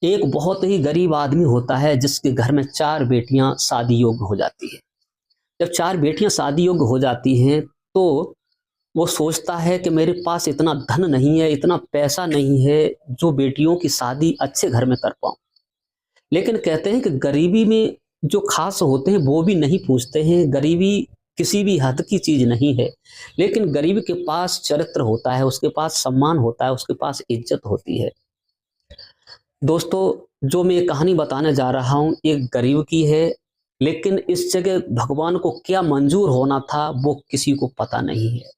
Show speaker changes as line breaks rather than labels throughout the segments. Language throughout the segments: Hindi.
एक बहुत ही गरीब आदमी होता है जिसके घर में 4 बेटियां शादी योग्य हो जाती है। जब 4 बेटियां शादी योग्य हो जाती हैं तो वो सोचता है कि मेरे पास इतना धन नहीं है, इतना पैसा नहीं है जो बेटियों की शादी अच्छे घर में कर पाऊं। लेकिन कहते हैं कि गरीबी में जो खास होते हैं वो भी नहीं पूछते हैं। गरीबी किसी भी हद की चीज नहीं है, लेकिन गरीब के पास चरित्र होता है, उसके पास सम्मान होता है, उसके पास इज्जत होती है। दोस्तों, जो मैं ये कहानी बताने जा रहा हूँ एक गरीब की है, लेकिन इस जगह भगवान को क्या मंजूर होना था वो किसी को पता नहीं है।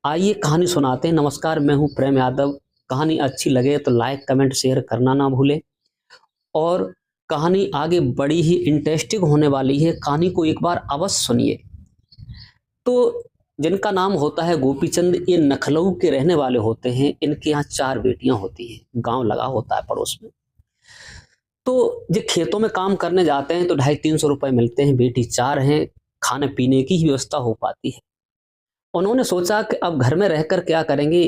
आइए कहानी सुनाते हैं। नमस्कार, मैं हूँ प्रेम यादव। कहानी अच्छी लगे तो लाइक कमेंट शेयर करना ना भूलें। और कहानी आगे बड़ी ही इंटरेस्टिंग होने वाली है, कहानी को एक बार अवश्य सुनिए। तो जिनका नाम होता है गोपीचंद, ये नखलऊ के रहने वाले होते हैं। इनके यहाँ 4 बेटियां होती हैं, गांव लगा होता है पड़ोस में। तो ये खेतों में काम करने जाते हैं तो 250-300 रुपए मिलते हैं। बेटी 4 हैं, खाने पीने की ही व्यवस्था हो पाती है। उन्होंने सोचा कि अब घर में रहकर क्या करेंगे।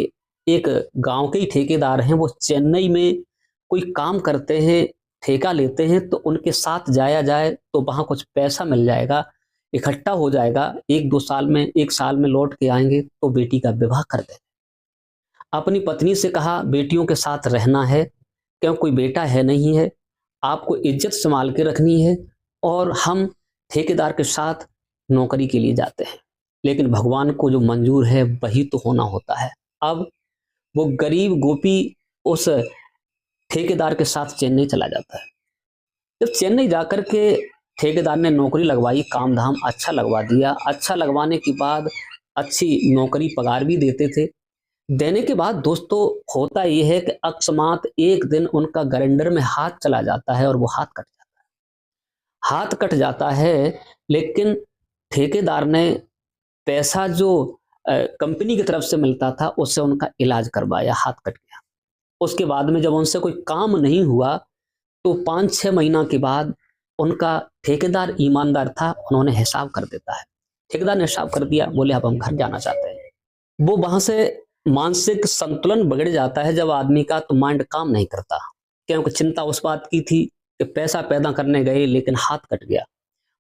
एक गांव के ही ठेकेदार हैं, वो चेन्नई में कोई काम करते हैं, ठेका लेते हैं, तो उनके साथ जाया जाए तो वहां कुछ पैसा मिल जाएगा, इकट्ठा हो जाएगा। 1-2 साल में, 1 साल में लौट के आएंगे तो बेटी का विवाह कर दें। अपनी पत्नी से कहा बेटियों के साथ रहना है, क्यों कोई बेटा है नहीं है, आपको इज्जत संभाल के रखनी है, और हम ठेकेदार के साथ नौकरी के लिए जाते हैं। लेकिन भगवान को जो मंजूर है वही तो होना होता है। अब वो गरीब गोपी उस ठेकेदार के साथ चेन्नई चला जाता है। जब चेन्नई जाकर के ठेकेदार ने नौकरी लगवाई, काम धाम अच्छा लगवा दिया। अच्छा लगवाने के बाद अच्छी नौकरी, पगार भी देते थे। देने के बाद दोस्तों होता यह है कि अकस्मात एक दिन उनका ग्राइंडर में हाथ चला जाता है और वो हाथ कट जाता है। हाथ कट जाता है, लेकिन ठेकेदार ने पैसा जो कंपनी की तरफ से मिलता था उससे उनका इलाज करवाया, हाथ कट गया। उसके बाद में जब उनसे कोई काम नहीं हुआ तो 5-6 महीना के बाद उनका ठेकेदार ईमानदार था, उन्होंने हिसाब कर देता है। ठेकेदार ने हिसाब कर दिया, बोले अब हम घर जाना चाहते हैं। वो वहां से मानसिक संतुलन बिगड़ जाता है जब आदमी का, तो माइंड काम नहीं करता, क्योंकि चिंता उस बात की थी कि पैसा पैदा करने गए लेकिन हाथ कट गया।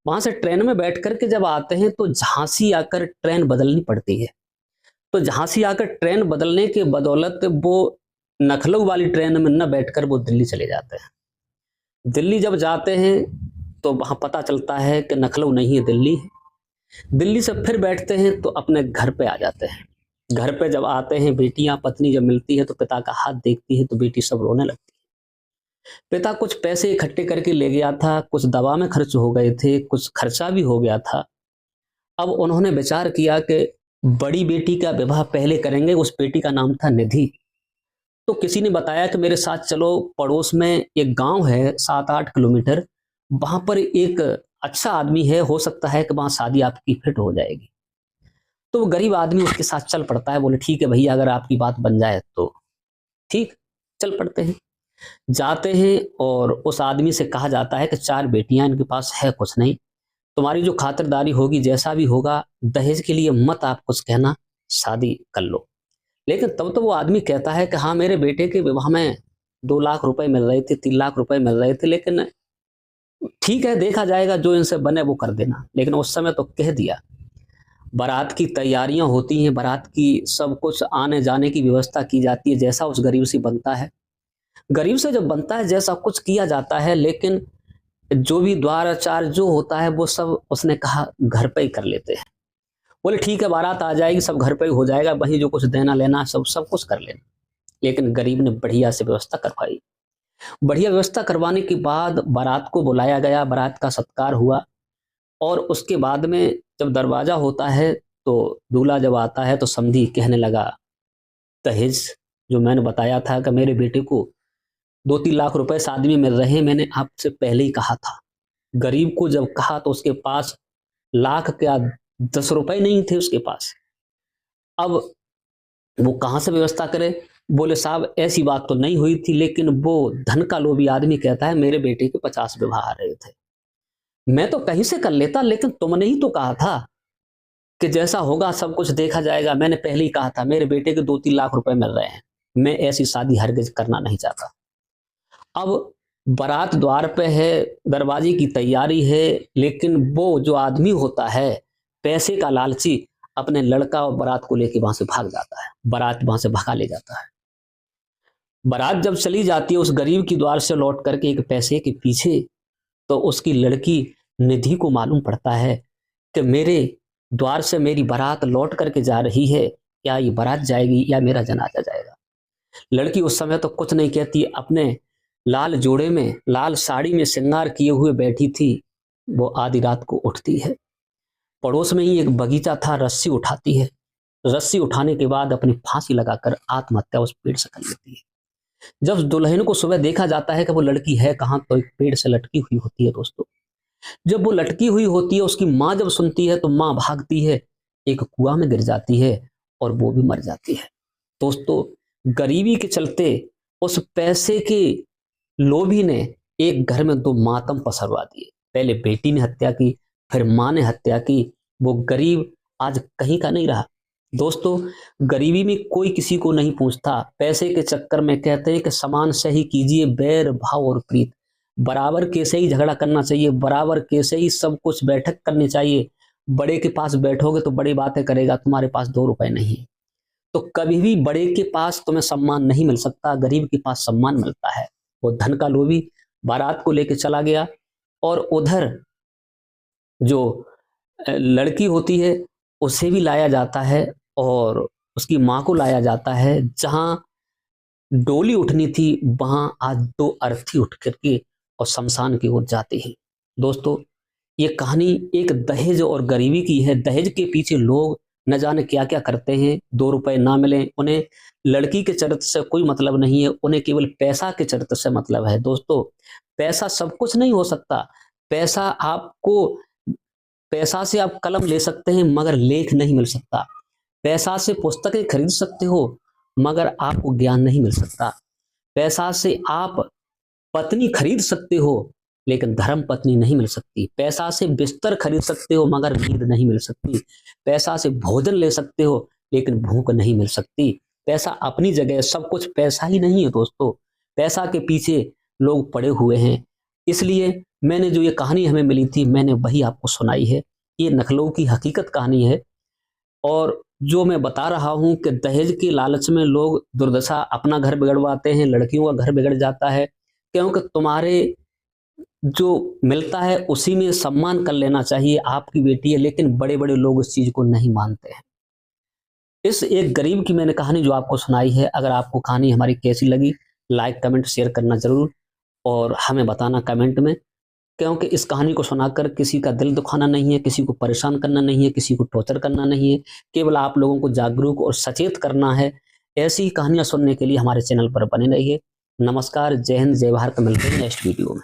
वहां से ट्रेन में बैठ करके जब आते हैं तो झांसी आकर ट्रेन बदलनी पड़ती है। तो झांसी आकर ट्रेन बदलने के बदौलत वो नखलऊ वाली ट्रेन में न बैठकर वो दिल्ली चले जाते हैं। दिल्ली जब जाते हैं तो वहां पता चलता है कि नखलऊ नहीं है, दिल्ली है। दिल्ली से फिर बैठते हैं तो अपने घर पे आ जाते हैं। घर पे जब आते हैं, बेटियां, पत्नी जब मिलती है तो पिता का हाथ देखती है तो बेटी सब रोने लगती है। पिता कुछ पैसे इकट्ठे करके ले गया था, कुछ दवा में खर्च हो गए थे, कुछ खर्चा भी हो गया था। अब उन्होंने विचार किया कि बड़ी बेटी का विवाह पहले करेंगे। उस बेटी का नाम था निधि। तो किसी ने बताया कि मेरे साथ चलो, पड़ोस में एक गांव है 7-8 किलोमीटर, वहां पर एक अच्छा आदमी है, हो सकता है कि वहां शादी आपकी फिट हो जाएगी। तो वो गरीब आदमी उसके साथ चल पड़ता है। बोले ठीक है भैया, अगर आपकी बात बन जाए तो ठीक, चल पड़ते हैं। जाते हैं और उस आदमी से कहा जाता है कि 4 बेटियां, इनके पास है कुछ नहीं, तुम्हारी जो खातिरदारी होगी, जैसा भी होगा, दहेज के लिए मत आप कुछ कहना, शादी कर लो। लेकिन तब तो वो आदमी कहता है कि हाँ, मेरे बेटे के विवाह में 2 लाख रुपए मिल रहे थे, 3 लाख रुपए मिल रहे थे, लेकिन ठीक है, देखा जाएगा, जो इनसे बने वो कर देना। लेकिन उस समय तो कह दिया। बारात की तैयारियां होती हैं, बारात की सब कुछ आने जाने की व्यवस्था की जाती है, जैसा उस गरीब से बनता है। गरीब से जब बनता है जैसा कुछ किया जाता है, लेकिन जो भी द्वाराचार जो होता है वो सब उसने कहा घर पे ही कर लेते हैं। बोले ठीक है, बारात आ जाएगी, सब घर पे ही हो जाएगा, वहीं जो कुछ देना लेना सब सब कुछ कर लेना। लेकिन गरीब ने बढ़िया से व्यवस्था करवाई। बढ़िया व्यवस्था करवाने के बाद बारात को बुलाया गया, बारात का सत्कार हुआ। और उसके बाद में जब दरवाजा होता है तो दूल्हा जब आता है तो समधी कहने लगा, दहेज जो मैंने बताया था कि मेरे बेटे को 2-3 लाख रुपए शादी में मिल रहे हैं, मैंने आपसे पहले ही कहा था। गरीब को जब कहा तो उसके पास लाख क्या 10 रुपए नहीं थे उसके पास। अब वो कहाँ से व्यवस्था करे। बोले साहब ऐसी बात तो नहीं हुई थी, लेकिन वो धन का लोभी आदमी कहता है मेरे बेटे के 50 विवाह आ रहे थे, मैं तो कहीं से कर लेता, लेकिन तुमने ही तो कहा था कि जैसा होगा सब कुछ देखा जाएगा। मैंने पहले ही कहा था, मेरे बेटे के 2-3 लाख रुपए मिल रहे हैं, मैं ऐसी शादी हरगिज करना नहीं चाहता। अब बारात द्वार पे है, दरवाजे की तैयारी है, लेकिन वो जो आदमी होता है पैसे का लालची, अपने लड़का और बारात को लेके वहां से भाग जाता है, बारात वहां से भगा ले जाता है। बारात जब चली जाती है उस गरीब की द्वार से लौट करके एक पैसे के पीछे, तो उसकी लड़की निधि को मालूम पड़ता है कि मेरे द्वार से मेरी बारात लौट करके जा रही है, क्या ये बारात जाएगी या मेरा जनाजा जाएगा। लड़की उस समय तो कुछ नहीं कहती, अपने लाल जोड़े में, लाल साड़ी में श्रृंगार किए हुए बैठी थी। वो आधी रात को उठती है, पड़ोस में ही एक बगीचा था, रस्सी उठाती है, रस्सी उठाने के बाद अपनी फांसी लगाकर आत्महत्या उस पेड़ से कर लेती है। जब दुल्हन को सुबह देखा जाता है कि वो लड़की है कहाँ, तो एक पेड़ से लटकी हुई होती है दोस्तों। जब वो लटकी हुई होती है, उसकी माँ जब सुनती है तो माँ भागती है, एक कुआं में गिर जाती है और वो भी मर जाती है। दोस्तों, गरीबी के चलते उस पैसे के लोभी ने एक घर में दो मातम पसरवा दिए। पहले बेटी ने हत्या की, फिर माँ ने हत्या की। वो गरीब आज कहीं का नहीं रहा। दोस्तों, गरीबी में कोई किसी को नहीं पूछता। पैसे के चक्कर में कहते हैं कि समान सही कीजिए, बैर भाव और प्रीत, बराबर कैसे ही झगड़ा करना चाहिए, बराबर कैसे ही सब कुछ बैठक करनी चाहिए। बड़े के पास बैठोगे तो बड़ी बातें करेगा, तुम्हारे पास 2 रुपए नहीं, तो कभी भी बड़े के पास तुम्हें सम्मान नहीं मिल सकता, गरीब के पास सम्मान मिलता है। वो धन का लोभी बारात को लेके चला गया, और उधर जो लड़की होती है उसे भी लाया जाता है और उसकी माँ को लाया जाता है। जहां डोली उठनी थी वहां आज 2 अर्थी उठ करके और शमशान की ओर जाते हैं। दोस्तों, ये कहानी एक दहेज और गरीबी की है। दहेज के पीछे लोग न जाने क्या क्या करते हैं। 2 रुपए ना मिले, उन्हें लड़की के चरित्र से कोई मतलब नहीं है, उन्हें केवल पैसा के चरित्र से मतलब है। दोस्तों, पैसा सब कुछ नहीं हो सकता। पैसा आपको, पैसा से आप कलम ले सकते हैं मगर लेख नहीं मिल सकता। पैसा से पुस्तकें खरीद सकते हो मगर आपको ज्ञान नहीं मिल सकता। पैसा से आप पत्नी खरीद सकते हो लेकिन धर्म पत्नी नहीं मिल सकती। पैसा से बिस्तर खरीद सकते हो मगर नींद नहीं मिल सकती। पैसा से भोजन ले सकते हो लेकिन भूख नहीं मिल सकती। पैसा अपनी जगह, सब कुछ पैसा ही नहीं है दोस्तों। पैसा के पीछे लोग पड़े हुए हैं। इसलिए मैंने जो ये कहानी हमें मिली थी, मैंने वही आपको सुनाई है। ये नकलों की हकीकत कहानी है। और जो मैं बता रहा हूं कि दहेज के लालच में लोग दुर्दशा, अपना घर बिगड़वाते हैं, लड़कियों का घर बिगड़ जाता है, क्योंकि तुम्हारे जो मिलता है उसी में सम्मान कर लेना चाहिए, आपकी बेटी है। लेकिन बड़े बड़े लोग इस चीज को नहीं मानते हैं। इस एक गरीब की मैंने कहानी जो आपको सुनाई है। अगर आपको कहानी हमारी कैसी लगी, लाइक कमेंट शेयर करना जरूर, और हमें बताना कमेंट में। क्योंकि इस कहानी को सुनाकर किसी का दिल दुखाना नहीं है, किसी को परेशान करना नहीं है, किसी को टॉर्चर करना नहीं है, केवल आप लोगों को जागरूक और सचेत करना है। ऐसी ही कहानियां सुनने के लिए हमारे चैनल पर बने रहिए। नमस्कार, जय हिंद, जय भारत। मिलते हैं नेक्स्ट वीडियो में।